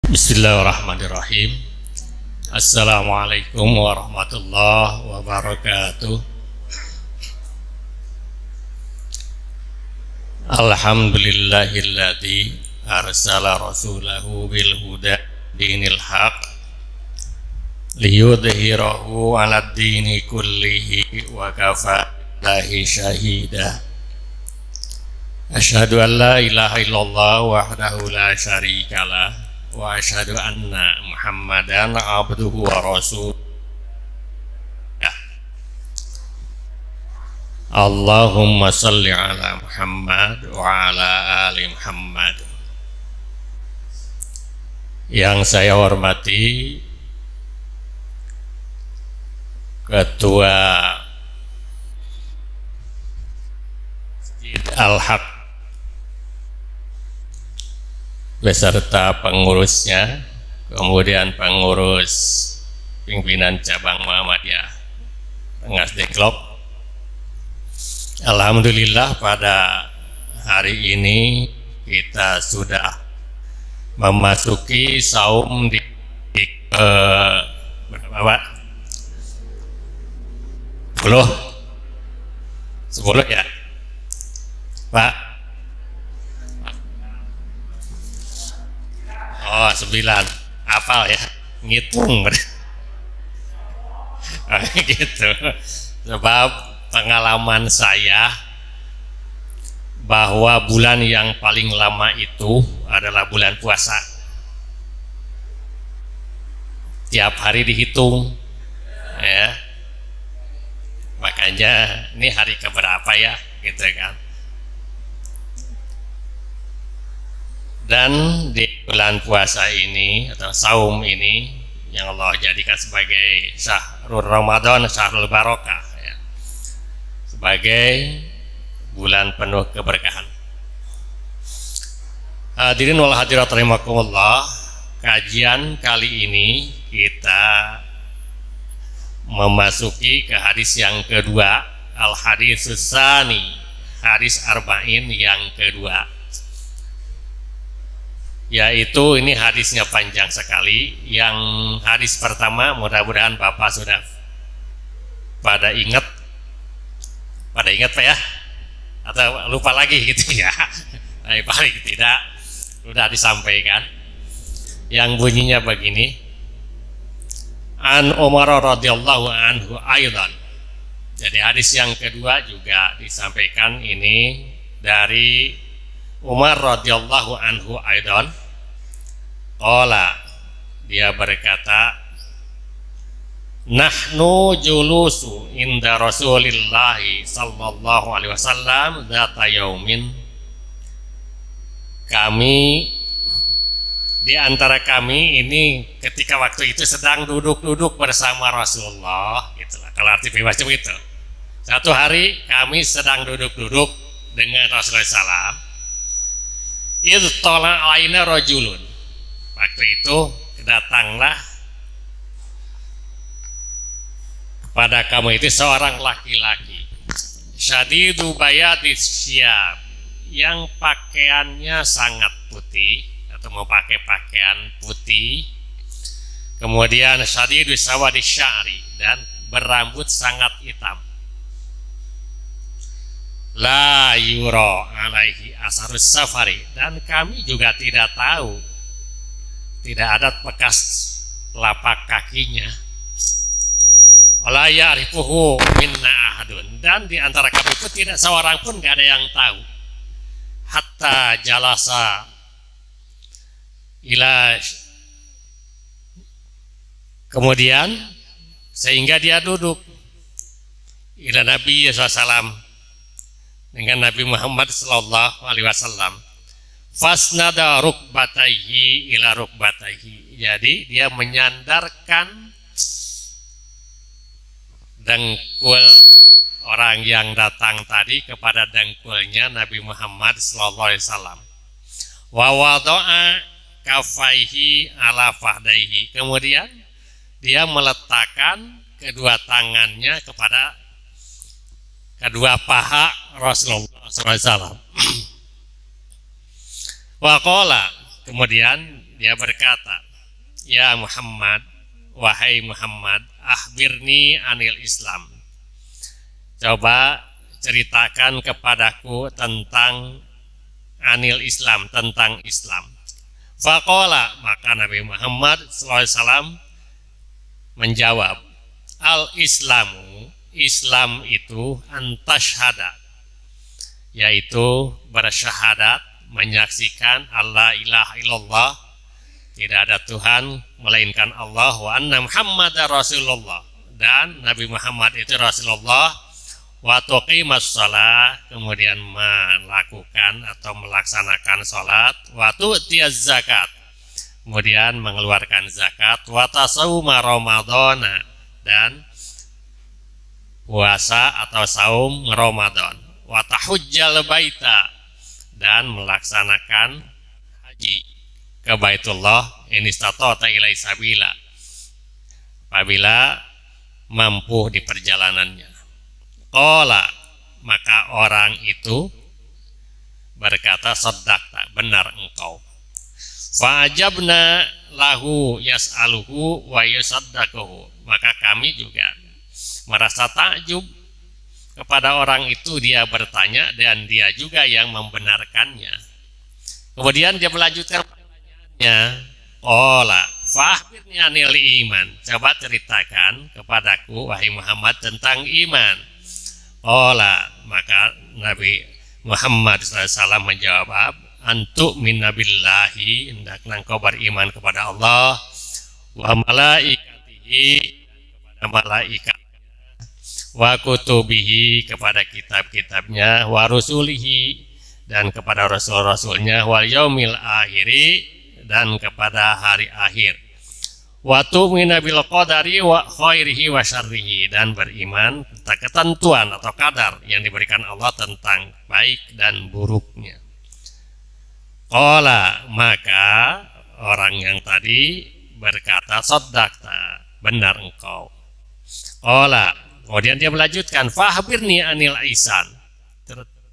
Bismillahirrahmanirrahim. Assalamualaikum warahmatullahi wabarakatuh. Alhamdulillahilladzi arsala rasulahu bil huda dinil haq liyudhhirahu 'alad dini kullihi wa kafa billahi syahida. Asyhadu an la ilaha illallah wahdahu la syarikalah wa asyhadu anna Muhammadan abduhu wa rasuluh. Allahumma salli ala Muhammad wa ala ali Muhammad. Yang saya hormati Ketua Masjid Al-Haq beserta pengurusnya, kemudian pengurus pimpinan cabang Muhammadiyah Rengas Dengklok. Alhamdulillah pada hari ini kita sudah memasuki saum di berapa Pak? 10 ya Pak? Oh 9, hafal ya, ngitung gitu. Sebab pengalaman saya bahwa bulan yang paling lama itu adalah bulan puasa. Tiap hari dihitung ya. Makanya ini hari keberapa ya gitu kan. Dan di bulan puasa ini atau saum ini yang Allah jadikan sebagai syahrul Ramadan, syahrul barokah ya, sebagai bulan penuh keberkahan. Hadirin wal hadirat rahimakumullah, kajian kali ini kita memasuki ke hadis yang kedua, al hadis tsani, hadis arba'in yang kedua. Yaitu ini hadisnya panjang sekali. Yang hadis pertama mudah-mudahan Bapak sudah pada ingat Pak ya, atau lupa lagi gitu ya. Paling tidak sudah disampaikan. Yang bunyinya begini, An Umar radhiyallahu anhu aidan. Jadi hadis yang kedua juga disampaikan ini dari Umar radhiyallahu anhu aidan. Qala, dia berkata, nahnu julusu inda Rasulillah sallallahu alaihi wasallam dzata yaumin. Kami di antara kami ini ketika waktu itu sedang duduk-duduk bersama Rasulullah, gitulah kalau arti bebas itu. Satu hari kami sedang duduk-duduk dengan Rasulullah SAW. Idh tola alaina rajulun. Waktu itu datanglah kepada kamu itu seorang laki-laki, syadidu bayadis syab, yang pakaiannya sangat putih atau memakai pakaian putih, kemudian syadidu sawadis sya'ri, dan berambut sangat hitam. La yura alaihi asarus safari, dan kami juga tidak tahu, tidak ada bekas telapak kakinya. Wala ya'rifuhu minna ahadun, dan di antara kami itu tidak seorang pun gak ada yang tahu. Hatta jalasa ila, kemudian sehingga dia duduk ila Nabi SAW, dengan Nabi Muhammad sallallahu alaihi wasallam. Fasnada rukbataihi ila rukbataihi. Jadi dia menyandarkan dengkul orang yang datang tadi kepada dengkulnya Nabi Muhammad sallallahu alaihi wasallam. Wa wada'a kafaihi ala fahdaihi. Kemudian dia meletakkan kedua tangannya kepada kedua paha Rasulullah SAW. Waqala, kemudian dia berkata, "Ya Muhammad, wahai Muhammad, akhbirni anil Islam." Coba ceritakan kepadaku tentang anil Islam, tentang Islam. Faqala, maka Nabi Muhammad SAW menjawab, "Al-Islamu, Islam itu antashhada, yaitu bersyahadat, menyaksikan Allah ilaha illallah, tidak ada Tuhan melainkan Allah, wa anna Muhammadar Rasulullah, dan Nabi Muhammad itu Rasulullah, wa tuqimas shalah, kemudian melakukan atau melaksanakan salat, wa tu'tiyaz zakat, kemudian mengeluarkan zakat, wa tasawma ramadhana, dan puasa atau saum Ramadan, wa tahujjal baita, dan melaksanakan haji ke Baitullah in istata'ta ilaihi sabila, apabila mampu di perjalanannya. Qala, maka orang itu berkata, "Shaddaqta, benar engkau." Fa'ajabna lahu yas'aluhu wa yusaddaquhu, maka kami juga merasa takjub kepada orang itu, dia bertanya dan dia juga yang membenarkannya. Kemudian dia melanjutkan pertanyaannya, "Qala fa'akhbirni anil iman." Coba ceritakan kepadaku wahai Muhammad tentang iman. Qala, maka Nabi Muhammad SAW menjawab, "Antu'mina billahi," hendaklah engkau beriman kepada Allah, wa malaikatihi, kepada malaikat, wa kutubihi, kepada kitab-kitabnya, wa rusulihi, dan kepada rasul-rasulnya, wal yaumil akhiri, dan kepada hari akhir, wa tu'mina bil qadari wa khairihi wa syarrihi, dan beriman tentang ketentuan atau kadar yang diberikan Allah tentang baik dan buruknya. Qala, maka orang yang tadi berkata, "Shaddaqta, benar engkau." Qala, kemudian dia melanjutkan, "Fahbirni anil ihsan."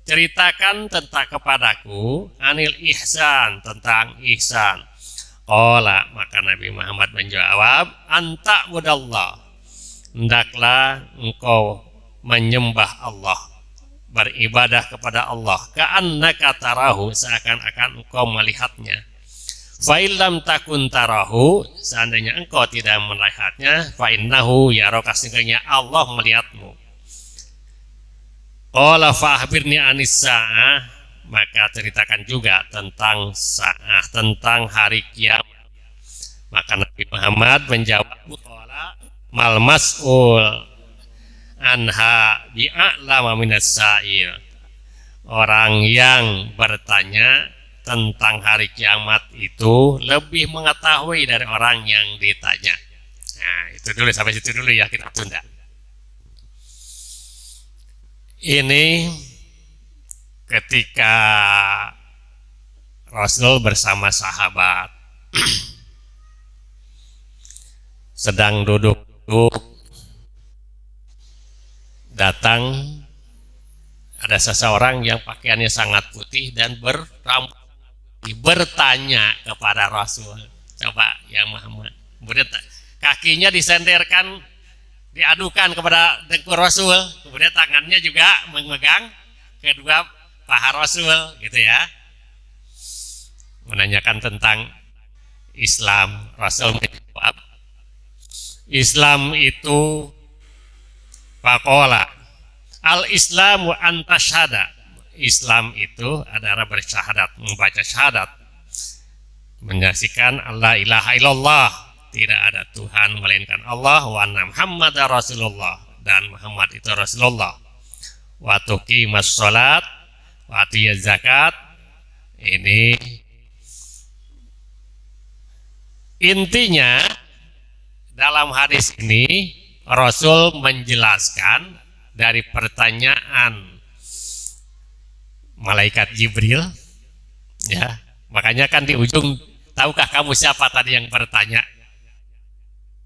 Ceritakan tentang kepadaku anil ihsan, tentang ihsan. Qala, maka Nabi Muhammad menjawab, "Anta mudallah." Hendaklah engkau menyembah Allah, beribadah kepada Allah, ka'annaka tarahu, seakan-akan engkau melihatnya. Fa illam takun tarahu, seandainya engkau tidak melihatnya, fa innahu yaraka, sesungguhnya Allah melihatmu. Qala fa akhbirni anis sa'ah, maka ceritakan juga tentang sa'ah, tentang hari kiamat. Maka Nabi Muhammad menjawab, qala mal mas'ul anha bi'a'lama minas sa'il. Orang yang bertanya tentang hari kiamat itu lebih mengetahui dari orang yang ditanya. Nah, itu dulu, sampai situ dulu ya, kita tunda. Ini ketika Rasul bersama sahabat sedang duduk-duduk, datang ada seseorang yang pakaiannya sangat putih dan berambut, bertanya kepada Rasul. Coba ya Muhammad, kakinya disenderkan, diadukan kepada dengkul Rasul, kemudian tangannya juga memegang kedua paha Rasul, gitu ya, menanyakan tentang Islam. Rasul menjawab, "Islam itu faqala al-Islamu antasyhada." Islam itu adalah bersyahadat, membaca syahadat, menyaksikan Allah ilaha illallah, tidak ada Tuhan melainkan Allah, wa anna Muhammadar Rasulullah, dan Muhammad itu Rasulullah, wa tuqimas shalat wa atiyaz zakat. Ini intinya dalam hadis ini Rasul menjelaskan dari pertanyaan malaikat Jibril, ya, makanya kan di ujung, "Tahukah kamu siapa tadi yang bertanya?"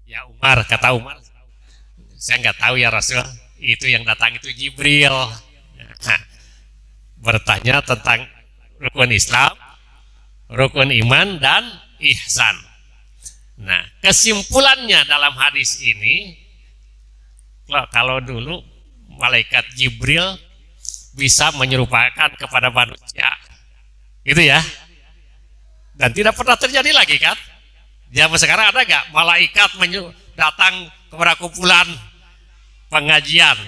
"Ya Umar," kata Umar. "Saya nggak tahu ya Rasul, itu yang datang itu Jibril." Nah, bertanya tentang rukun Islam, rukun iman, dan ihsan. Nah, kesimpulannya dalam hadis ini, kalau dulu malaikat Jibril bisa menyerupakan kepada manusia, gitu ya, dan tidak pernah terjadi lagi kan? Zaman sekarang ada nggak malaikat datang kepada kumpulan pengajian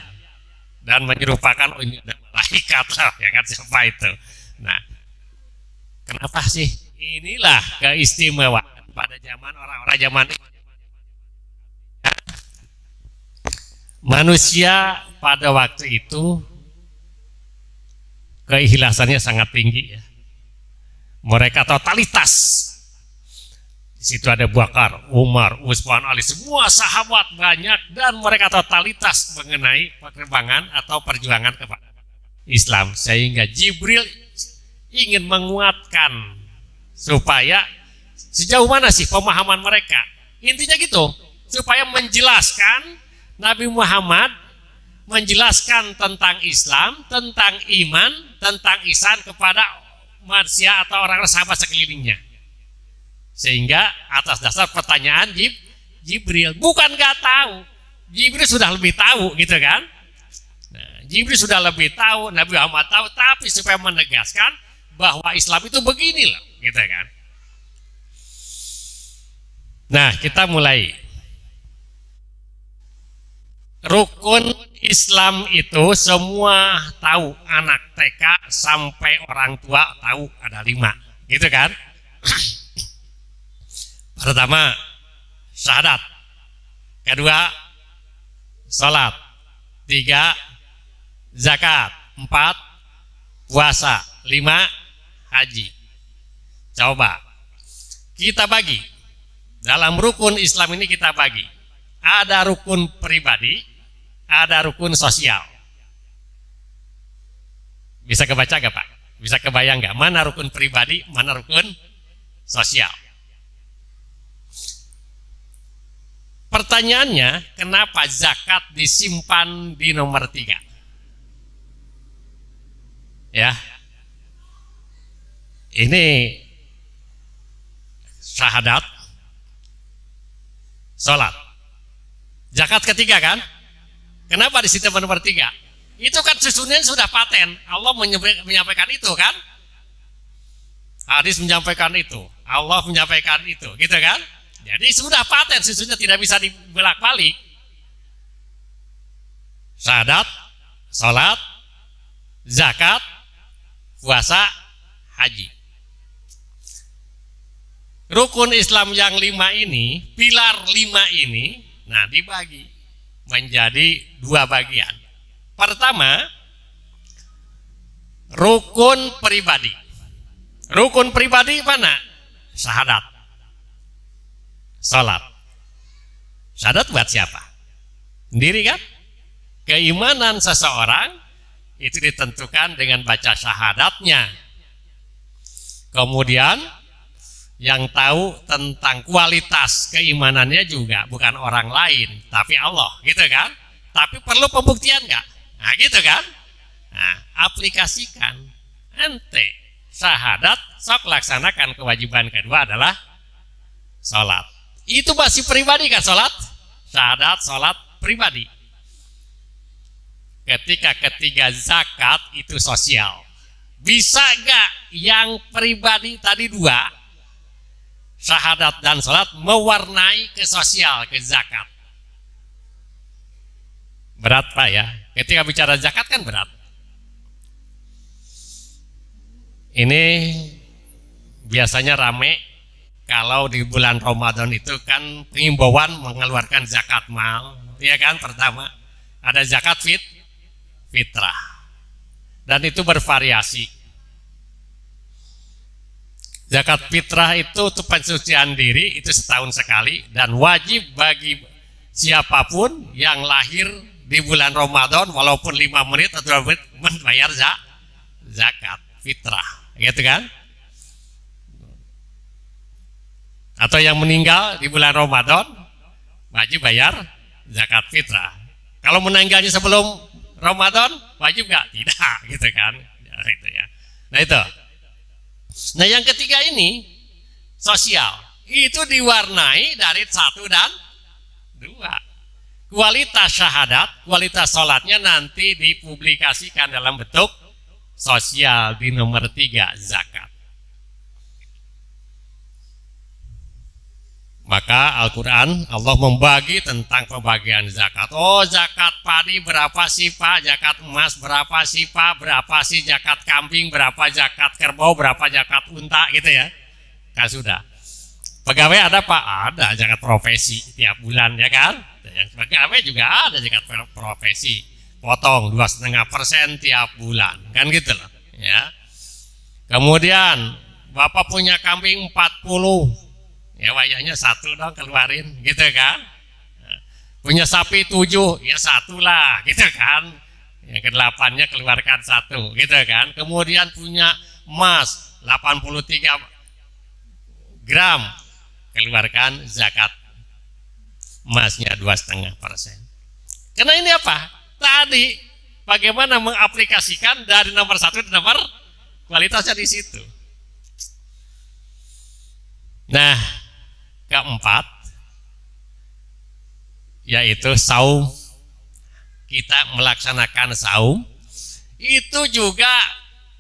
dan menyerupakan, oh ini ada malaikat lah, ya kan, siapa itu? Nah, kenapa sih? Inilah keistimewaan pada zaman orang-orang zaman ini. Manusia pada waktu itu keikhlasannya sangat tinggi ya. Mereka totalitas. Di situ ada Abu Bakar, Umar, Utsman, Ali, semua sahabat banyak, dan mereka totalitas mengenai perkembangan atau perjuangan kepada Islam, sehingga Jibril ingin menguatkan supaya sejauh mana sih pemahaman mereka. Intinya gitu, supaya menjelaskan Nabi Muhammad menjelaskan tentang Islam, tentang iman, tentang ihsan kepada manusia atau orang-orang sahabat sekelilingnya. Sehingga atas dasar pertanyaan Jibril, bukan nggak tahu, Jibril sudah lebih tahu, gitu kan? Nah, Jibril sudah lebih tahu, Nabi Muhammad tahu, tapi supaya menegaskan bahwa Islam itu begini loh, gitu kan? Nah, kita mulai. Rukun Islam itu semua tahu, anak TK sampai orang tua tahu, ada 5, gitu kan? Pertama, syahadat. Kedua, salat. 3, zakat. 4, puasa. 5, haji. Coba kita bagi. Dalam rukun Islam ini kita bagi. Ada rukun pribadi, ada rukun sosial. Bisa kebaca gak Pak? Bisa kebayang gak? Mana rukun pribadi, mana rukun sosial? Pertanyaannya, kenapa zakat disimpan di nomor 3? Ya, ini syahadat, sholat, zakat ketiga kan? Kenapa disimpan nomor 3? Itu kan susunannya sudah paten. Allah menyampaikan itu kan? Hadis menyampaikan itu, Allah menyampaikan itu, gitu kan? Jadi sudah paten, susunnya tidak bisa dibelak-balik. Syahadat, sholat, zakat, puasa, haji. Rukun Islam yang 5 ini, pilar 5 ini, nah dibagi menjadi 2 bagian. Pertama, rukun pribadi. Rukun pribadi mana? Syahadat, salat. Syahadat buat siapa? Sendiri kan? Keimanan seseorang itu ditentukan dengan baca syahadatnya. Kemudian yang tahu tentang kualitas keimanannya juga bukan orang lain, tapi Allah, gitu kan? Tapi perlu pembuktian nggak? Nah, gitu kan? Nah, aplikasikan. Ente syahadat, sok laksanakan kewajiban kedua adalah salat. Itu masih pribadi kan salat? Syahadat, salat pribadi. Ketika ketiga zakat itu sosial. Bisa gak yang pribadi tadi 2, syahadat dan salat, mewarnai ke sosial, ke zakat? Berat Pak ya. Ketika bicara zakat kan berat. Ini biasanya rame kalau di bulan Ramadan itu kan pengimbauan mengeluarkan zakat mal, ya kan? Pertama ada zakat fitrah, dan itu bervariasi. Zakat fitrah itu pensucian diri, itu setahun sekali, dan wajib bagi siapapun yang lahir di bulan Ramadan walaupun 5 menit atau 2 menit membayar zakat fitrah, gitu kan? Atau yang meninggal di bulan Ramadan wajib bayar zakat fitrah. Kalau meninggalnya sebelum Ramadan wajib nggak? Tidak, gitu kan? Ya, itu ya. Nah itu. Nah yang ketiga ini sosial. Itu diwarnai dari 1 dan 2. Kualitas syahadat, kualitas sholatnya nanti dipublikasikan dalam bentuk sosial di nomor 3, zakat. Maka Al-Quran Allah membagi tentang pembagian zakat. Oh, zakat padi berapa sih Pak? Zakat emas berapa sih Pak? Berapa sih zakat kambing? Berapa zakat kerbau? Berapa zakat unta gitu ya? Kan sudah. Pegawai ada Pak? Ada zakat profesi tiap bulan ya kan? Yang pegawai juga ada zakat profesi. Potong 2,5% tiap bulan. Kan gitu loh. Ya. Kemudian Bapak punya kambing 40. Ya wayahnya 1 dong keluarin gitu kan. Punya sapi 7, ya 1 lah gitu kan. Yang ke-8-nya keluarkan 1 gitu kan. Kemudian punya emas 83 gram, keluarkan zakat emasnya 2,5%. Karena ini apa? Tadi bagaimana mengaplikasikan dari nomor 1 ke nomor kualitasnya di situ. Nah, keempat yaitu saum. Kita melaksanakan saum itu juga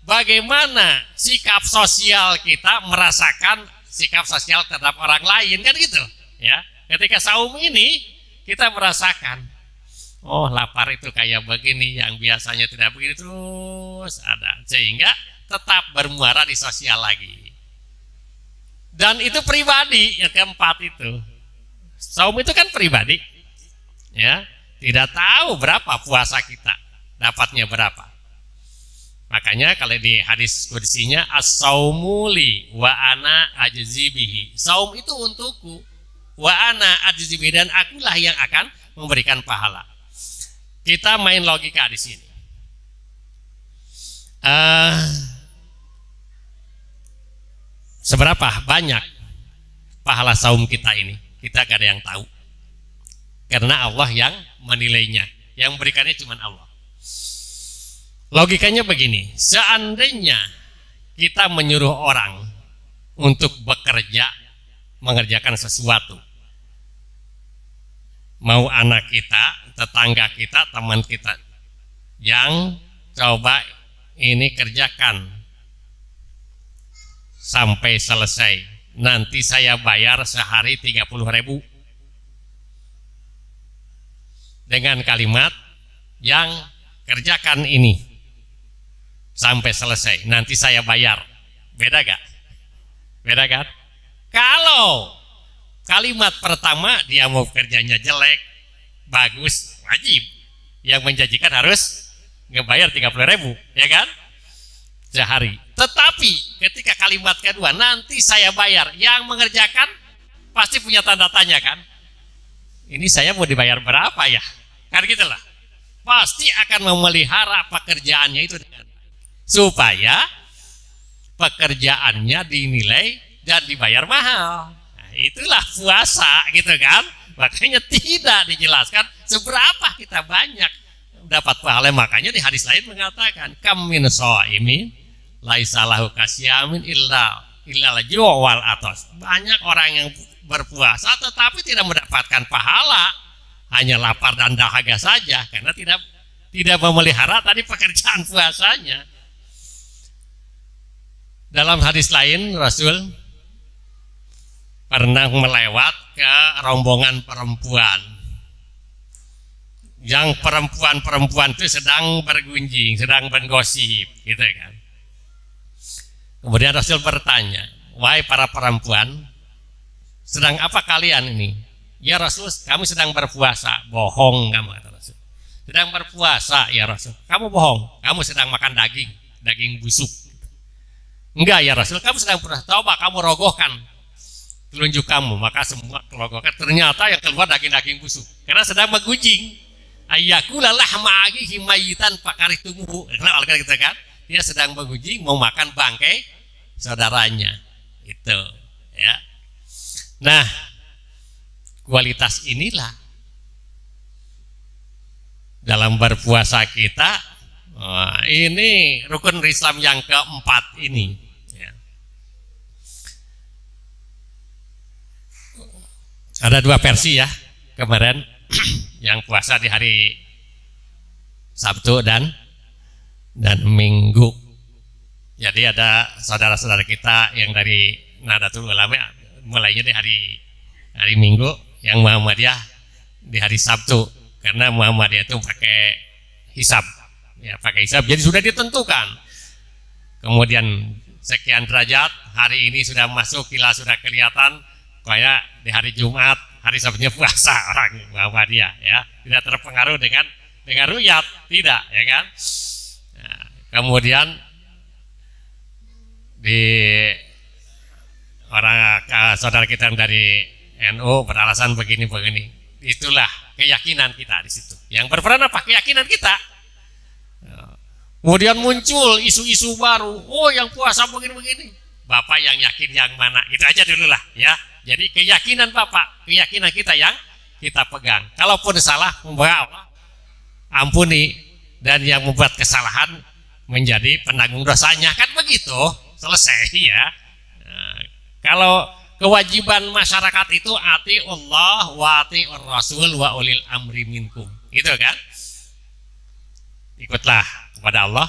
bagaimana sikap sosial kita, merasakan sikap sosial terhadap orang lain kan gitu ya. Ketika saum ini kita merasakan, oh lapar itu kayak begini, yang biasanya tidak begini terus ada, sehingga tetap bermuara di sosial lagi. Dan itu pribadi, yang keempat itu. Saum itu kan pribadi. Ya, tidak tahu berapa puasa kita, dapatnya berapa. Makanya kalau di hadis qudsinya as-saumu li wa ana ajzi bihi. Saum itu untukku, wa ana ajzi bihi, dan akulah yang akan memberikan pahala. Kita main logika di sini. Seberapa banyak pahala saum kita ini? Kita gak ada yang tahu. Karena Allah yang menilainya. Yang memberikannya cuma Allah. Logikanya begini. Seandainya kita menyuruh orang untuk bekerja, mengerjakan sesuatu. Mau anak kita, tetangga kita, teman kita. Yang coba ini kerjakan sampai selesai, nanti saya bayar sehari 30.000. Dengan kalimat yang kerjakan ini sampai selesai, nanti saya bayar. Beda gak? Beda kan? Kalau kalimat pertama dia mau kerjanya jelek, bagus, wajib. Yang menjanjikan harus ngebayar 30.000, ya kan? Sehari. Tetapi ketika kalimat kedua, nanti saya bayar, yang mengerjakan pasti punya tanda tanya kan? Ini saya mau dibayar berapa ya? Kan gitulah. Pasti akan memelihara pekerjaannya itu dengan supaya pekerjaannya dinilai dan dibayar mahal. Nah, itulah puasa gitu kan? Makanya tidak dijelaskan seberapa kita banyak dapat pahala. Makanya di hadis lain mengatakan kam min shaimin laisa lahu kasyamin illa al-ju' atas. Banyak orang yang berpuasa tetapi tidak mendapatkan pahala, hanya lapar dan dahaga saja karena tidak memelihara tadi pekerjaan puasanya. Dalam hadis lain Rasul pernah melewat ke rombongan perempuan. Yang perempuan-perempuan itu sedang bergunjing, sedang bergosip gitu kan. Kemudian Rasul bertanya, wahai para perempuan, sedang apa kalian ini? Ya Rasul, kami sedang berpuasa. Bohong kamu, kata Rasul. Sedang berpuasa ya Rasul. Kamu bohong, kamu sedang makan daging busuk. Enggak ya Rasul, kamu sedang berpuasa. Coba kamu rogohkan telunjuk kamu, maka semua kerogohkan. Ternyata yang keluar daging-daging busuk, karena sedang menggunjing. Ayyakula lahma akhihi mayitan fakarihtumu. Kenapa kita kan? Dia sedang menggunjing mau makan bangkai saudaranya. Itu ya. Nah, kualitas inilah dalam berpuasa kita. Ini rukun Islam yang keempat ini ya. Ada dua versi ya kemarin yang puasa di hari Sabtu dan Minggu. Jadi ada saudara-saudara kita yang dari Nahdlatul Ulama mulainya di hari Minggu, yang Muhammadiyah di hari Sabtu, karena Muhammadiyah itu pakai hisab, ya pakai hisab. Jadi sudah ditentukan. Kemudian sekian derajat, hari ini sudah masuk, hilal sudah kelihatan, kayak di hari Jumat, hari Sabtunya puasa orang Muhammadiyah, ya tidak terpengaruh dengan ruyat, tidak, ya kan? Nah, kemudian di orang saudara kita yang dari NU beralasan begini, itulah keyakinan kita di situ. Yang berperan apa? Keyakinan kita. Kemudian muncul isu-isu baru, oh yang puasa begini. Bapak yang yakin yang mana? Itu aja dulu lah, ya. Jadi keyakinan Bapak, keyakinan kita yang kita pegang. Kalaupun salah, membawa Allah ampuni, dan yang membuat kesalahan menjadi penanggung dosanya, kan begitu, selesai ya. Nah, kalau kewajiban masyarakat itu ati Allah wa atiur Rasul wa ulil amri minkum, gitu kan? Ikutlah kepada Allah,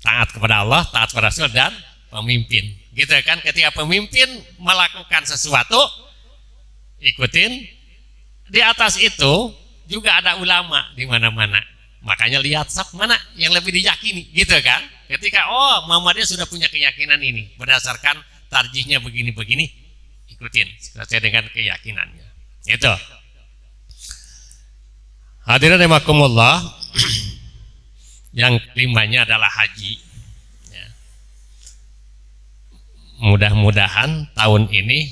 taat kepada Allah, taat kepada Rasul dan pemimpin, gitu kan? Ketika pemimpin melakukan sesuatu, ikutin. Di atas itu juga ada ulama di mana-mana. Makanya lihat mana yang lebih diyakini, gitu kan? Ketika Muhammadiyah sudah punya keyakinan ini berdasarkan tarjihnya begini, ikutin sesuai dengan keyakinannya. Itu. Hadirin rahimakumullah. Yang kelimanya adalah haji. Ya. Mudah-mudahan tahun ini,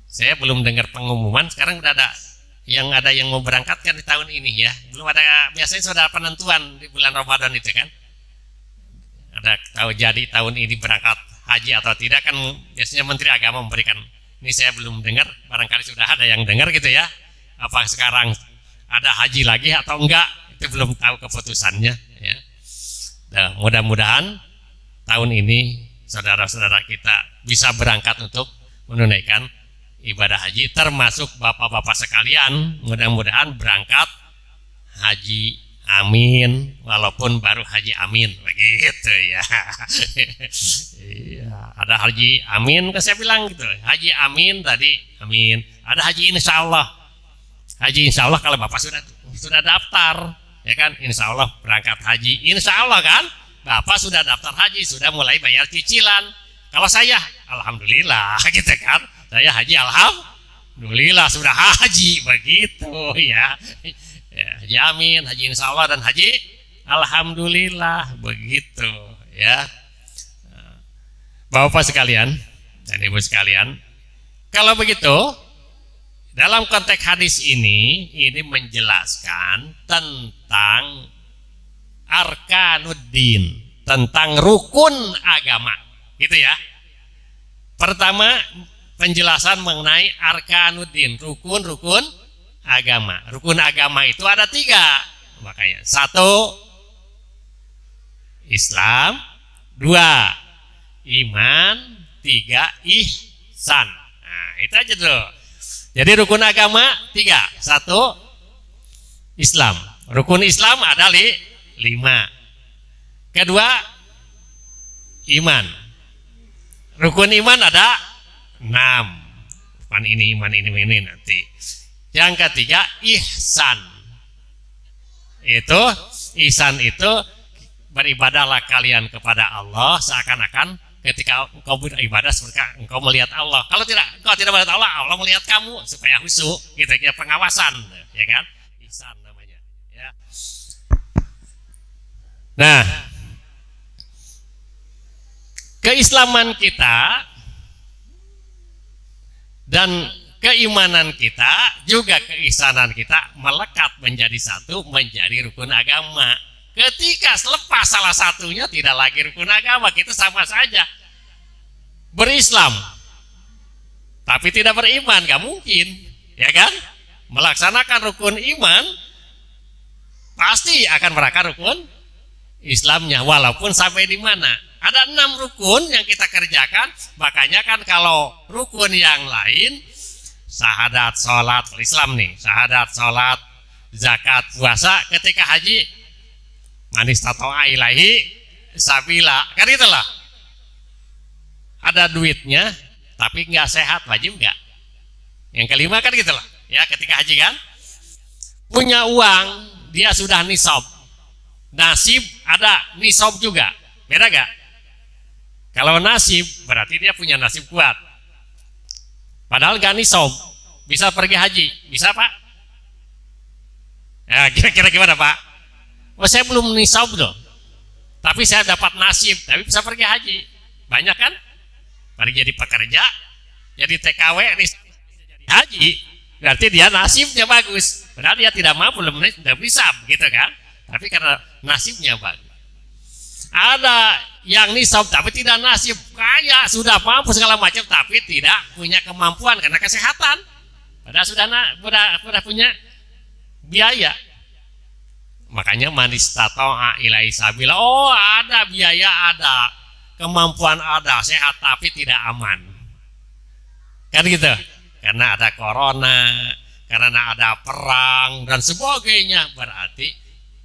saya belum dengar pengumuman, sekarang udah ada yang mau berangkatkan di tahun ini ya. Belum ada, biasanya sudah penentuan di bulan Ramadan itu kan. Ada tahu jadi tahun ini berangkat haji atau tidak kan, biasanya Menteri Agama memberikan. Ini saya belum dengar, barangkali sudah ada yang dengar gitu ya. Apa sekarang ada haji lagi atau enggak, itu belum tahu keputusannya ya. Nah, mudah-mudahan tahun ini saudara-saudara kita bisa berangkat untuk menunaikan ibadah haji, termasuk bapak-bapak sekalian, mudah-mudahan berangkat haji amin, walaupun baru haji amin, begitu ya. Iya, ada haji amin, kan saya bilang gitu, haji amin tadi, amin. Ada haji insya Allah. Haji insya Allah kalau bapak sudah daftar, ya kan, insya Allah berangkat haji, insya Allah kan, bapak sudah daftar haji, sudah mulai bayar cicilan. Kalau saya, alhamdulillah, gitu kan. Saya haji alhamdulillah sudah haji, begitu ya. Ya, haji amin, haji insya Allah, dan haji alhamdulillah, begitu ya. Bapak sekalian dan ibu sekalian, kalau begitu dalam konteks hadis ini menjelaskan tentang arkanuddin, tentang rukun agama, gitu ya. Pertama, penjelasan mengenai arkanuddin, rukun agama. Rukun agama itu ada 3, makanya 1 Islam, 2 iman, 3 ihsan. Nah, itu aja tuh. Jadi rukun agama 3, 1 Islam. Rukun Islam ada 5. Kedua iman. Rukun iman ada 6. Bukan ini iman ini nanti. Yang ketiga ihsan. Ihsan itu beribadahlah kalian kepada Allah seakan-akan ketika engkau beribadah seperti engkau melihat Allah. Kalau engkau tidak melihat Allah, Allah melihat kamu, supaya khusyuk, gitu ya, pengawasan, ya kan? Ihsan namanya, ya. Nah, keislaman kita dan keimanan kita, juga keihsanan kita melekat menjadi satu, menjadi rukun agama. Ketika selepas salah satunya, tidak lagi rukun agama, kita sama saja berislam tapi tidak beriman, gak mungkin, ya kan? Melaksanakan rukun iman pasti akan merasakan rukun Islamnya, walaupun sampai di mana. Ada 6 rukun yang kita kerjakan, makanya kan kalau rukun yang lain syahadat, sholat, Islam nih, syahadat, sholat, zakat, puasa. Ketika haji, manis tato'a ilahi sabila, kan itulah. Ada duitnya, tapi nggak sehat, wajib nggak? Yang kelima kan gitulah, ya ketika haji kan, punya uang, dia sudah nisab, nasib ada nisab juga, beda gak? Kalau nasib berarti dia punya nasib kuat, padahal gak nisab, bisa pergi haji, bisa Pak? Ya kira-kira gimana Pak? Oh saya belum nisab loh, tapi saya dapat nasib, tapi bisa pergi haji, banyak kan? Pergi jadi pekerja, jadi TKW, haji, berarti dia nasibnya bagus, padahal dia tidak mampu, belum bisa gitu kan, tapi karena nasibnya bagus. Ada yang nisab tapi tidak nasib, kaya, sudah mampu segala macam, tapi tidak punya kemampuan karena kesehatan, padahal sudah punya biaya. Makanya manis tato'a ilai sabila, oh ada biaya, ada kemampuan, ada sehat, tapi tidak aman, kan gitu. Karena ada corona, karena ada perang dan sebagainya, berarti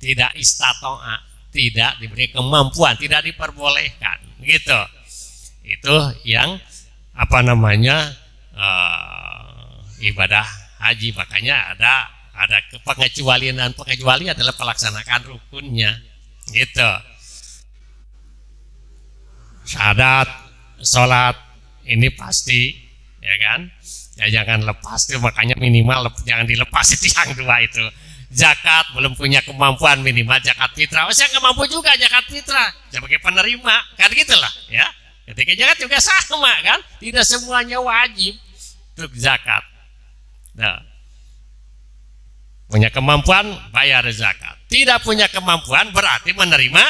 tidak istato'a, tidak diberi kemampuan, tidak diperbolehkan, gitu. Itu yang ibadah haji. Makanya ada pengecualian, dan pengecualian adalah pelaksanaan rukunnya, gitu. Syahadat, sholat ini pasti, ya kan? Ya jangan lepas tuh, makanya minimal jangan dilepas itu yang dua itu. Zakat belum punya kemampuan, minimal zakat fitrah. Oh, saya nggak mampu juga zakat fitrah sebagai penerima, kan gitulah ya. Ketika zakat juga sama kan, tidak semuanya wajib untuk zakat. Nah, punya kemampuan bayar zakat, tidak punya kemampuan berarti menerima,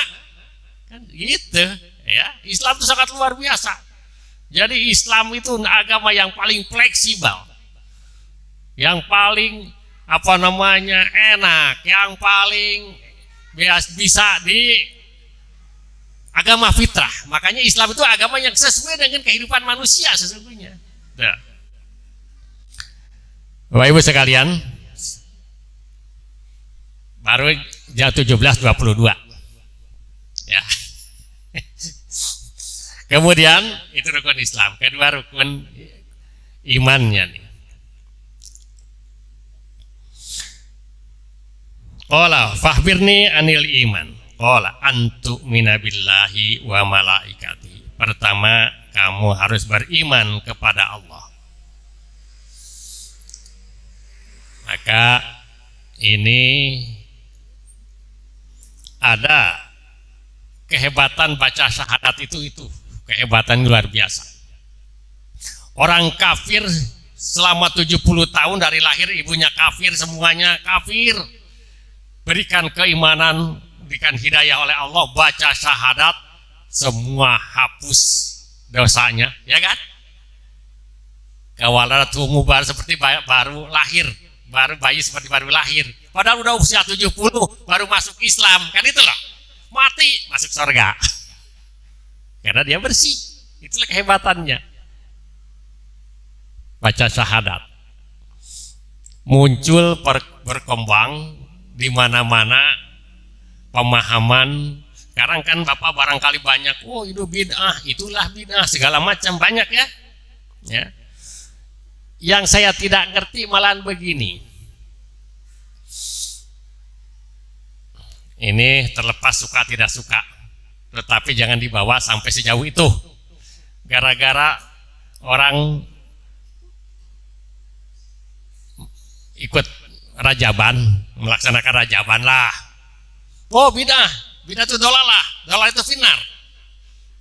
kan gitu ya. Islam itu sangat luar biasa. Jadi Islam itu agama yang paling fleksibel, yang paling enak, yang paling bisa di agama fitrah. Makanya Islam itu agama yang sesuai dengan kehidupan manusia sesungguhnya. Nah. Bapak Ibu sekalian, baru jam 17.22 ya. Kemudian itu rukun Islam. Kedua rukun imannya nih. Qala fahbirni anil iman. Qala antu minabillahi wa malaikati. Pertama, kamu harus beriman kepada Allah. Maka ini ada kehebatan baca syahadat itu kehebatan luar biasa. Orang kafir selama 70 tahun dari lahir ibunya kafir, semuanya kafir. Berikan keimanan, berikan hidayah oleh Allah, baca syahadat, semua hapus dosanya, ya kan? Kawalatu mubar seperti baru lahir, baru bayi seperti baru lahir. Padahal udah usia 70 baru masuk Islam, kan itulah. Mati masuk surga. Karena dia bersih. Itulah kehebatannya. Baca syahadat. Muncul berkembang di mana-mana pemahaman. Sekarang kan Bapak barangkali banyak, oh itu bid'ah, itulah bid'ah, segala macam banyak ya. Ya. Yang saya tidak ngerti malahan begini. Ini terlepas suka tidak suka, tetapi jangan dibawa sampai sejauh itu. Gara-gara orang ikut rajaban, melaksanakan rajaban lah. Oh bid'ah itu dolalah, dolalah itu finar.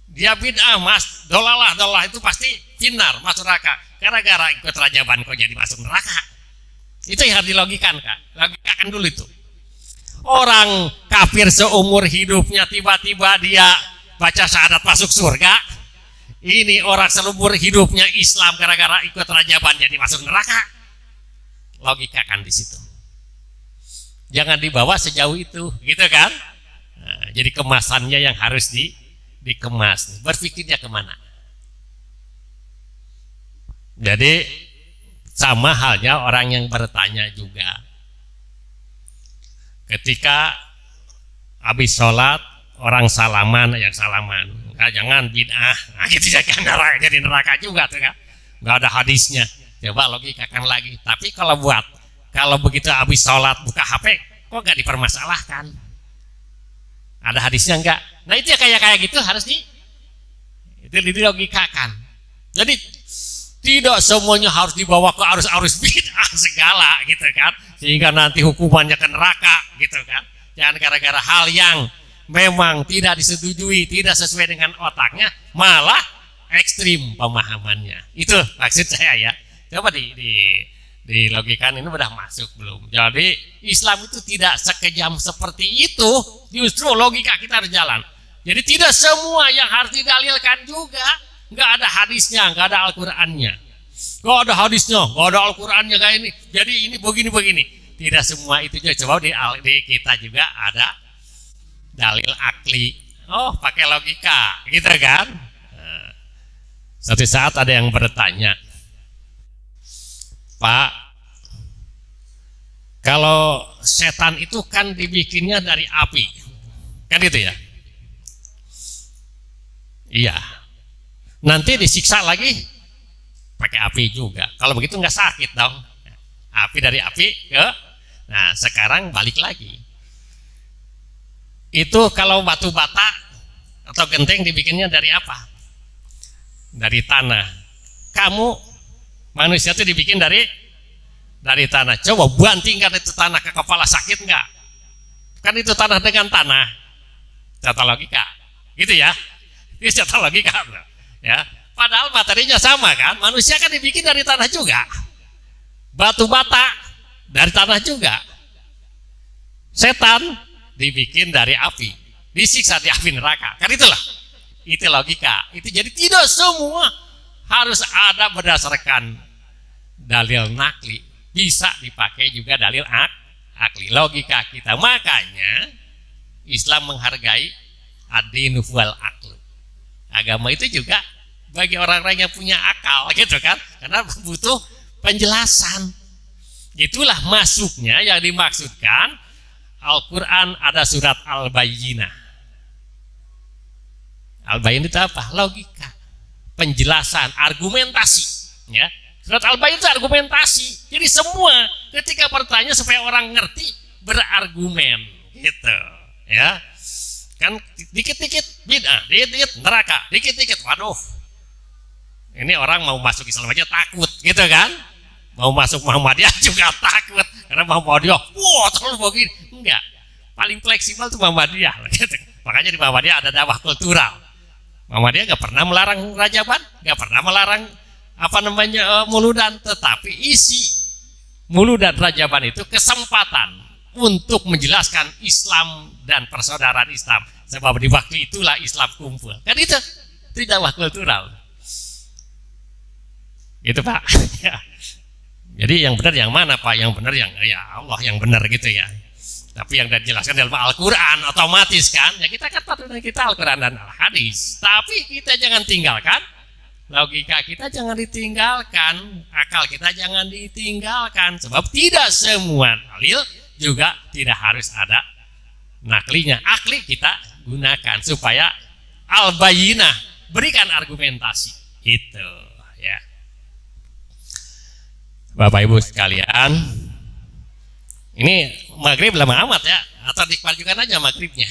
Dia bid'ah mas, dolalah itu pasti finar, masuk neraka. Gara-gara ikut rajaban kok jadi masuk neraka. Itu yang harus dilogikan, Kak. Logikakan dulu itu. Orang kafir seumur hidupnya tiba-tiba dia baca syahadat masuk surga. Ini orang seumur hidupnya Islam gara-gara ikut rajaban jadi masuk neraka. Logikakan di situ. Jangan dibawa sejauh itu, gitu kan? Nah, jadi kemasannya yang harus dikemas. Berpikirnya kemana? Jadi Sama halnya orang yang bertanya juga. Ketika habis sholat orang salaman, yang salaman, jangan bid'ah, nah, gitu jangan jadi neraka juga tuh kan, nggak ada hadisnya. Coba logikakan lagi. Tapi kalau begitu habis sholat buka HP, kok nggak dipermasalahkan? Ada hadisnya nggak? Nah itu ya kayak gitu harus dilogikakan. Jadi tidak semuanya harus dibawa ke arus bid'ah segala gitu kan, sehingga nanti hukumannya ke neraka gitu kan. Jangan gara-gara hal yang memang tidak disetujui, tidak sesuai dengan otaknya, malah ekstrim pemahamannya. Itu maksud saya ya. Coba di logikan ini udah masuk belum? Jadi Islam itu tidak sekejam seperti itu. Justru logika kita harus jalan. Jadi tidak semua yang harus didalilkan juga. Nggak ada hadisnya, nggak ada Al-Qur'annya. Nggak ada hadisnya, nggak ada Al-Qur'annya kayak ini. Jadi ini begini. Tidak semua itu juga. Coba di kita juga ada dalil akli. Oh, pakai logika, gitu kan? Nah, suatu saat ada yang bertanya, Pak, kalau setan itu kan dibikinnya dari api, kan gitu ya? Iya. Nanti disiksa lagi pakai api juga. Kalau begitu nggak sakit dong. Api dari api ke. Nah sekarang balik lagi. Itu kalau batu bata atau genteng dibikinnya dari apa? Dari tanah. Kamu manusia itu dibikin dari tanah. Coba bantingkan itu tanah ke kepala, sakit nggak? Kan itu tanah dengan tanah. Tata logika, gitu ya? Ini tata logika. Ya, padahal materinya sama kan, manusia kan dibikin dari tanah juga, batu bata dari tanah juga, setan dibikin dari api, disiksa di api neraka, kan itulah, itu logika. Itu jadi tidak semua harus ada berdasarkan dalil nakli, bisa dipakai juga dalil akli, logika kita. Makanya Islam menghargai ad-dinu wal aql. Agama itu juga bagi orang-orang yang punya akal gitu kan, karena butuh penjelasan. Itulah masuknya yang dimaksudkan Al-Quran ada surat Al-Bayyinah. Al-Bayyinah itu apa? Logika, penjelasan, argumentasi ya. Surat Al-Bayyinah itu argumentasi. Jadi semua ketika bertanya supaya orang ngerti, berargumen gitu ya. Kan dikit-dikit bid'ah, dikit-dikit neraka, dikit-dikit waduh, ini orang mau masuk Islam aja takut gitu kan, mau masuk Muhammadiyah juga takut karena Muhammadiyah wah terlalu begini. Enggak, paling fleksibel tuh Muhammadiyah gitu. Makanya di Muhammadiyah ada dakwah kultural. Muhammadiyah gak pernah melarang rajaban, gak pernah melarang muludan, tetapi isi muludan rajaban itu kesempatan untuk menjelaskan Islam dan persaudaraan Islam, sebab di waktu itulah Islam kumpul. Kan itu dakwah kultural. Gitu Pak. Ya. Jadi yang benar yang mana Pak? Yang benar yang ya Allah yang benar gitu ya. Tapi yang dijelaskan dalam Al-Quran otomatis kan? Ya kita kan patutan kita Al-Quran dan Al-Hadis. Tapi kita jangan tinggalkan logika, kita jangan ditinggalkan, akal kita jangan ditinggalkan, sebab tidak semua dalil juga tidak harus ada naklinya. Akli kita gunakan supaya Al-Bayyinah, berikan argumentasi itu ya. Bapak Ibu sekalian, ini maghrib lama amat ya, atau dikwajukan aja maghribnya.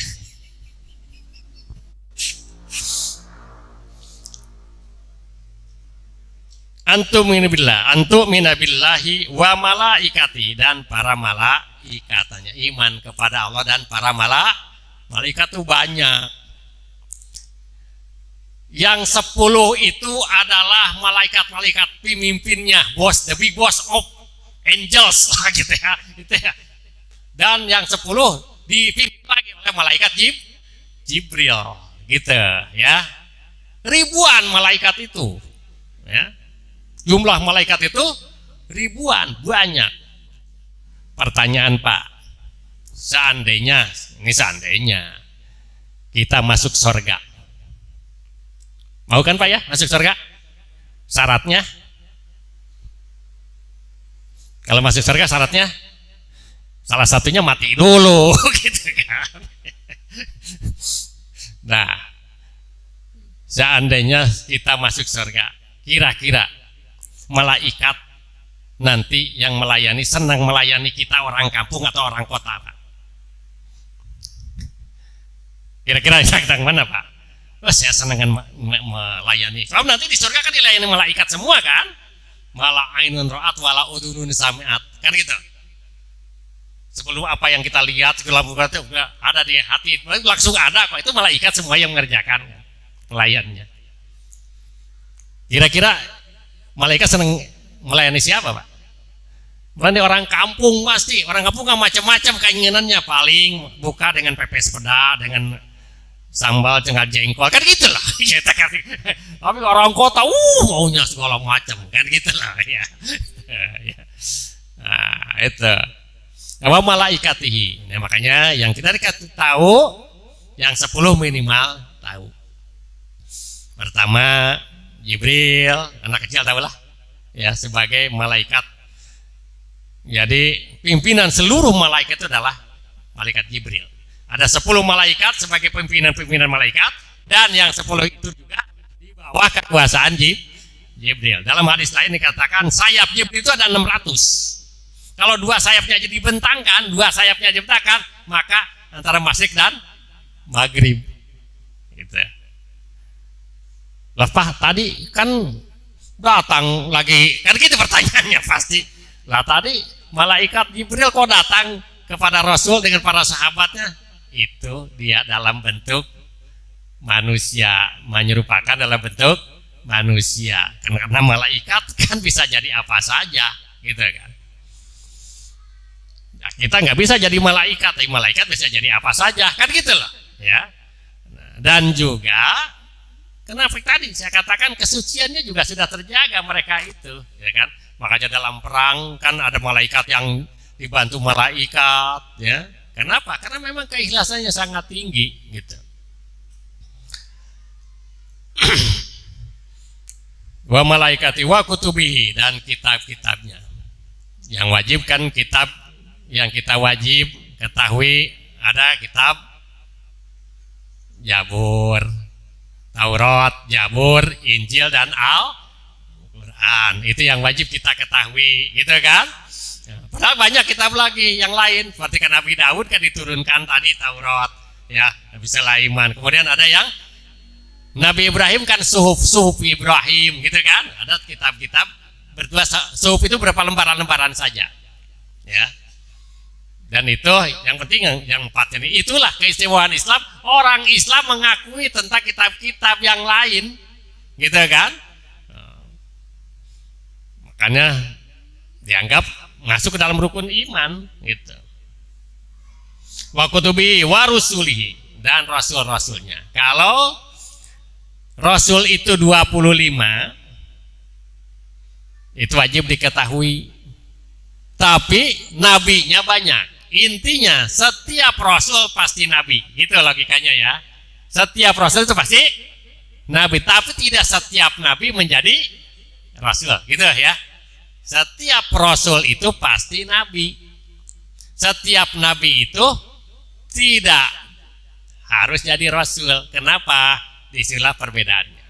Antum minabillahi wa malaikati, dan para malaikatnya, iman kepada Allah dan para malaikat itu banyak. Yang 10 itu adalah malaikat-malaikat pemimpinnya, bos, the big boss of angels lah gitu ya. Dan yang 10 dipimpin lagi oleh malaikat Jibril gitu ya. Ribuan malaikat itu ya. Jumlah malaikat itu ribuan, banyak. Pertanyaan Pak, seandainya kita masuk surga, mau kan Pak ya masuk surga? Syaratnya Kalau masuk surga syaratnya salah satunya mati dulu gitu kan. Nah, seandainya kita masuk surga, kira-kira malaikat nanti yang melayani senang melayani kita orang kampung atau orang kota, Pak? Kira-kira yang mana, Pak? Oh, saya senang melayani. Kalau nanti di surga kan dilayani malaikat semua kan? Mala ainun ra'at wala udhunun sami'at. Kan gitu. Sebelum apa yang kita lihat, sebelum itu ada di hati, langsung ada kok. Itu malaikat semua yang mengerjakan pelayannya. Kira-kira malaikat senang melayani siapa, Pak? Berarti orang kampung pasti. Orang kampung kan macam-macam keinginannya. Paling buka dengan pepes peda, dengan sambal dengan jengkol, kan gitulah. Tapi orang kota maunya segala macam, kan gitulah ya. Nah, itu wa malaikatihi. Nah, makanya yang kita dikasih tahu yang 10 minimal tahu. Pertama Jibril, anak kecil tahulah ya, sebagai malaikat. Jadi pimpinan seluruh malaikat itu adalah malaikat Jibril. Ada 10 malaikat sebagai pimpinan-pimpinan malaikat, dan yang 10 itu juga di bawah kekuasaan Jibril. Dalam hadis lain dikatakan sayap Jibril itu ada 600. Kalau 2 sayapnya aja dibentangkan, 2 sayapnya dibentangkan, maka antara masyrik dan maghrib. Gitu. Lepas tadi kan datang lagi, kan gitu pertanyaannya pasti. Lah tadi malaikat Jibril kok datang kepada Rasul dengan para sahabatnya? Itu dia dalam bentuk manusia, menyerupakan dalam bentuk manusia. Karena malaikat kan bisa jadi apa saja, gitu kan. Nah, kita nggak bisa jadi malaikat, tapi malaikat bisa jadi apa saja, kan gitu loh, ya. Dan juga kenapa tadi saya katakan kesuciannya juga sudah terjaga mereka itu, ya kan. Makanya dalam perang kan ada malaikat yang dibantu malaikat, ya. Kenapa? Karena memang keikhlasannya sangat tinggi, gitu. Wa malaikati wa kutubihi, dan kitab-kitabnya. Yang wajib kan kitab yang kita wajib ketahui, ada kitab Zabur, Taurat, Zabur, Injil, dan Al-Quran. Itu yang wajib kita ketahui, gitu kan? Padahal banyak kitab lagi yang lain, seperti kan Nabi Daud kan diturunkan tadi Taurat, ya, Nabi Sulaiman. Kemudian ada yang Nabi Ibrahim kan suhuf Ibrahim, gitu kan? Ada kitab-kitab berdua, suhuf itu berapa lembaran-lembaran saja, ya. Dan itu yang penting yang 4 ini, itulah keistimewaan Islam. Orang Islam mengakui tentang kitab-kitab yang lain, gitu kan? Makanya dianggap masuk ke dalam rukun iman, gitu. Wa kutubi wa rusulihi, dan rasul-rasulnya. Kalau rasul itu 25, itu wajib diketahui. Tapi nabinya banyak. Intinya setiap rasul pasti nabi, gitu logikanya ya. Setiap rasul itu pasti nabi, tapi tidak setiap nabi menjadi rasul, gitu ya. Setiap rasul itu pasti nabi. Setiap nabi itu tidak harus jadi rasul. Kenapa? Disinilah perbedaannya.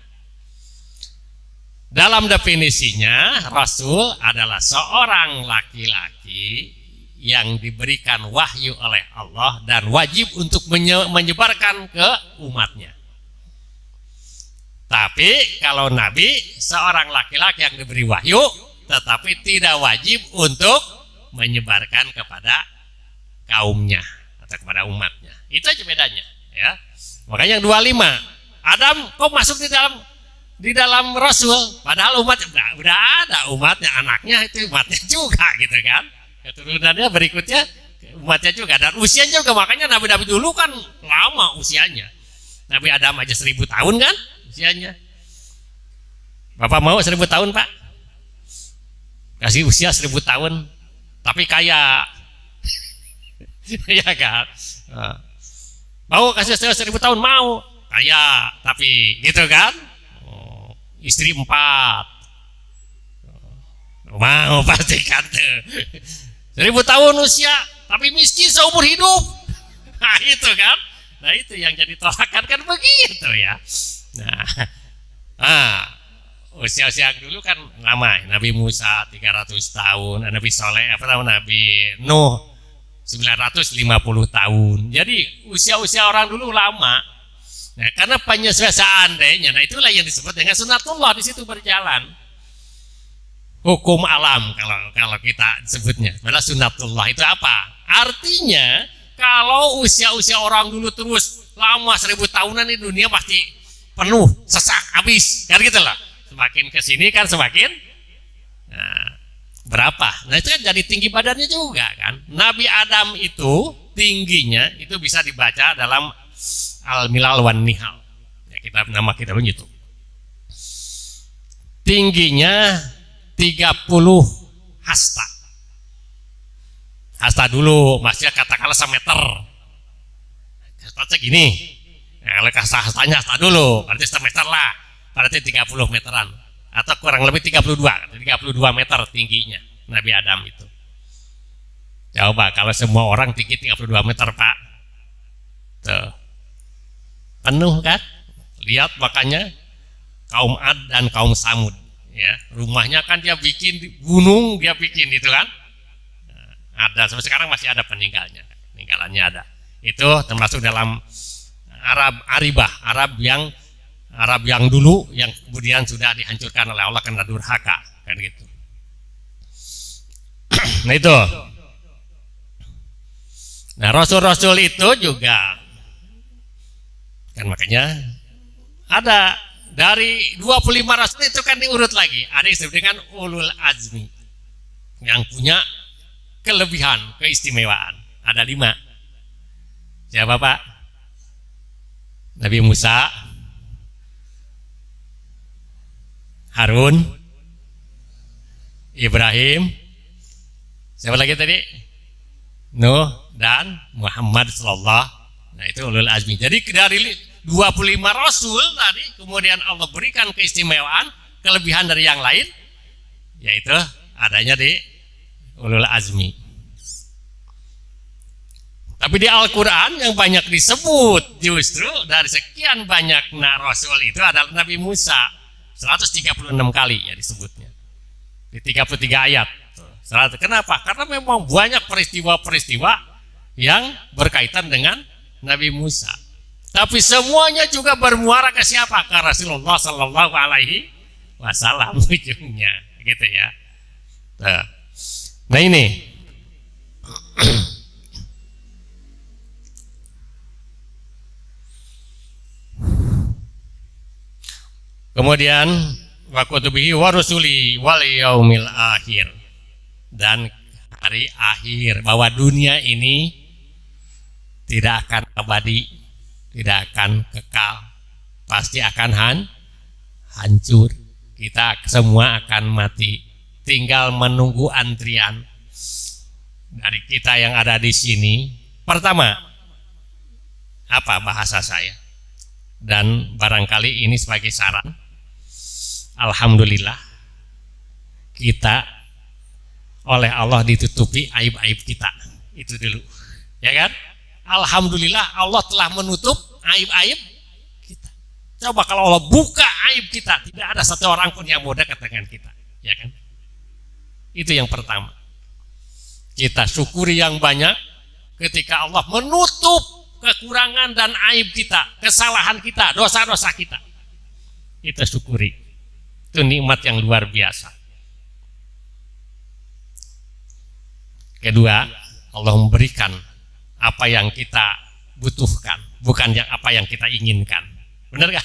Dalam definisinya, rasul adalah seorang laki-laki yang diberikan wahyu oleh Allah dan wajib untuk menyebarkan ke umatnya. Tapi kalau nabi, seorang laki-laki yang diberi wahyu tetapi tidak wajib untuk menyebarkan kepada kaumnya atau kepada umatnya. Itu aja bedanya, ya. Makanya yang 25, Adam kok masuk di dalam Rasul, padahal umat udah ada umatnya, anaknya itu umatnya juga, gitu kan. Keturunannya berikutnya umatnya juga, dan usianya juga. Makanya nabi-nabi dulu kan lama usianya. Nabi Adam aja 1000 tahun kan usianya. Bapak mau 1000 tahun, Pak? Kasih usia 1000 tahun, tapi kaya. Ya kan? Mau kasih usia 1000 tahun, mau kaya, tapi gitu kan? Istri 4. Mau pastikan tuh. 1000 tahun usia tapi miskin seumur hidup. Nah itu kan. Nah itu yang jadi tolakan kan begitu ya. Nah, usia-usia dulu kan lama. Nabi Musa 300 tahun, Nabi Soleh Nabi Nuh 950 tahun. Jadi usia-usia orang dulu lama. Nah, karena penyesuaian seandainya, nah itulah yang disebut dengan sunatullah di situ berjalan. Hukum alam kalau kita sebutnya. Malah sunatullah itu apa? Artinya kalau usia-usia orang dulu terus lama 1000 tahunan di dunia pasti penuh, sesak, habis, kan gitu loh. Semakin kesini kan semakin berapa? Nah itu kan jadi tinggi badannya juga kan. Nabi Adam itu tingginya itu bisa dibaca dalam Al-Milal wan Nihal. Ya, nama kita begitu. Tingginya 30 hasta. Hasta dulu, maksudnya katakanlah semeter. Hasta gini. Nah, kalau hastanya hasta dulu, berarti semeter lah. Berarti 30 meteran. Atau kurang lebih 32 meter tingginya Nabi Adam itu. Coba kalau semua orang tinggi 32 meter, Pak. Tuh. Penuh kan? Lihat makanya kaum Ad dan kaum Samud. Ya, rumahnya kan dia bikin gunung, dia bikin itu kan. Ada sampai sekarang masih ada peninggalannya ada. Itu termasuk dalam Arab yang dulu yang kemudian sudah dihancurkan oleh Allah karena durhaka kan gitu. Nah itu. Nah rasul-rasul itu juga kan makanya ada dari 25 rasul itu kan diurut lagi. Ada yang disebut dengan ulul azmi yang punya kelebihan, keistimewaan. Ada 5. Siapa Pak? Nabi Musa, Harun, Ibrahim, siapa lagi tadi? Nuh dan Muhammad sallallahu. Nah itu ulul azmi. Jadi dari 25 rasul tadi kemudian Allah berikan keistimewaan, kelebihan dari yang lain, yaitu adanya di ulul azmi. Tapi di Al-Quran yang banyak disebut justru dari sekian banyak rasul itu adalah Nabi Musa. 136 kali ya disebutnya di 33 ayat. Kenapa? Karena memang banyak peristiwa-peristiwa yang berkaitan dengan Nabi Musa. Tapi semuanya juga bermuara ke siapa? Ke Rasulullah Sallallahu Alaihi Wasallam ujungnya, gitu ya. Nah ini. Kemudian wa kutubihi wa rusuli wal yaumil akhir, dan hari akhir, bahwa dunia ini tidak akan abadi, tidak akan kekal, pasti akan hancur. Kita semua akan mati, tinggal menunggu antrian dari kita yang ada di sini. Pertama, apa bahasa saya? Dan barangkali ini sebagai saran, alhamdulillah kita oleh Allah ditutupi aib-aib kita. Itu dulu, ya kan? Alhamdulillah Allah telah menutup aib-aib kita. Coba kalau Allah buka aib kita, tidak ada satu orang pun yang mau dekat dengan kita, ya kan? Itu yang pertama. Kita syukuri yang banyak ketika Allah menutup kekurangan dan aib kita, kesalahan kita, dosa-dosa kita. Kita syukuri. Itu nikmat yang luar biasa. Kedua, Allah memberikan apa yang kita butuhkan, bukan apa yang kita inginkan. Benar kan?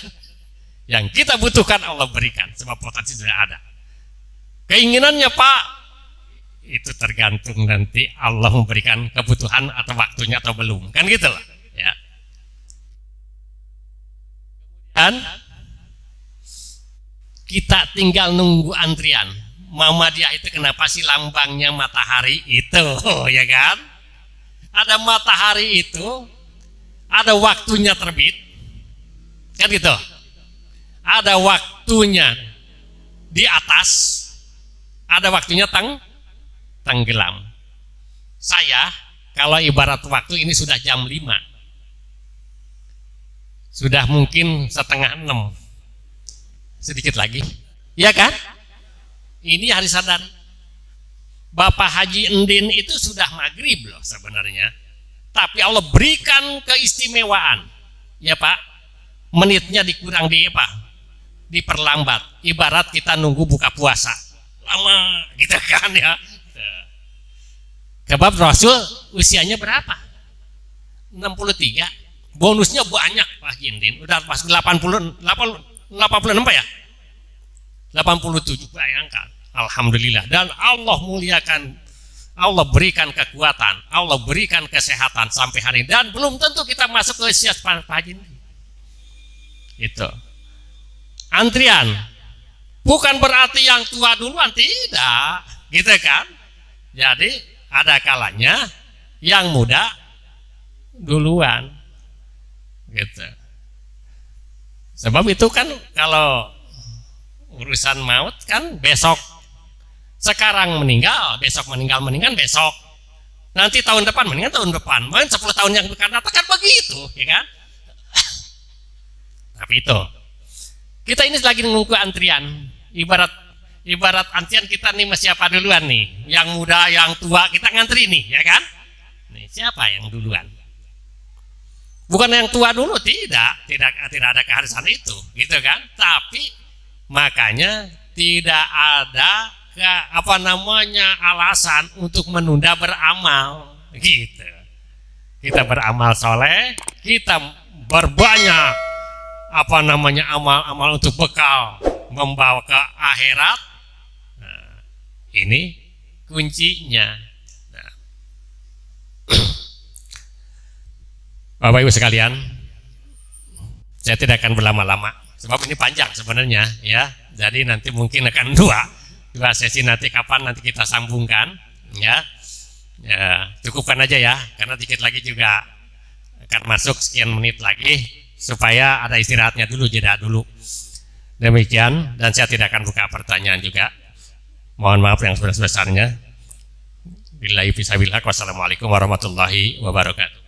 Yang kita butuhkan Allah berikan, sebab potensi sudah ada. Keinginannya Pak, itu tergantung nanti Allah memberikan kebutuhan atau waktunya atau belum, kan gitu loh. Ya. Dan kita tinggal nunggu antrian. Muhammadiyah itu kenapa sih lambangnya matahari itu, ya kan? Ada matahari itu, ada waktunya terbit, kan gitu. Ada waktunya di atas, ada waktunya tenggelam. Saya kalau ibarat waktu ini sudah jam 5, sudah mungkin setengah 6, sedikit lagi, ya kan? Ini hari sadar. Bapak Haji Endin itu sudah maghrib loh sebenarnya, tapi Allah berikan keistimewaan, ya Pak, menitnya dikurang diperlambat, ibarat kita nunggu buka puasa lama gitu kan ya. Kebab Rasul usianya berapa? 63. Bonusnya banyak Pak Haji Endin, udah pas 86 Pak ya? 87, bayangkan. Alhamdulillah. Dan Allah muliakan, Allah berikan kekuatan, Allah berikan kesehatan sampai hari ini. Dan belum tentu kita masuk ke usia Pak Haji Endin. Itu. Antrian. Bukan berarti yang tua duluan, tidak. Gitu kan? Jadi ada kalanya yang muda duluan. Gitu. Sebab itu kan kalau urusan maut kan besok, sekarang meninggal, besok meninggal besok, nanti tahun depan meninggal tahun depan, mungkin 10 tahun yang akan datang kan begitu, ya kan? Tapi itu kita ini lagi nunggu antrian, ibarat antrian kita nih masih siapa duluan nih, yang muda yang tua kita ngantri nih, ya kan? Nih siapa yang duluan? Bukan yang tua dulu, tidak ada keharusan itu, gitu kan? Tapi makanya tidak ada alasan untuk menunda beramal, gitu. Kita beramal soleh, kita berbanyak amal-amal untuk bekal membawa ke akhirat. Nah, ini kuncinya. Nah. Bapak Ibu sekalian, saya tidak akan berlama-lama sebab ini panjang sebenarnya ya. Jadi nanti mungkin akan dua sesi, nanti kapan nanti kita sambungkan ya. Ya, cukupkan aja ya, karena dikit lagi juga akan masuk sekian menit lagi supaya ada istirahatnya dulu, jeda dulu. Demikian, dan saya tidak akan buka pertanyaan juga. Mohon maaf yang sebesar-besarnya. Billahi fisabilillah. Wassalamualaikum warahmatullahi wabarakatuh.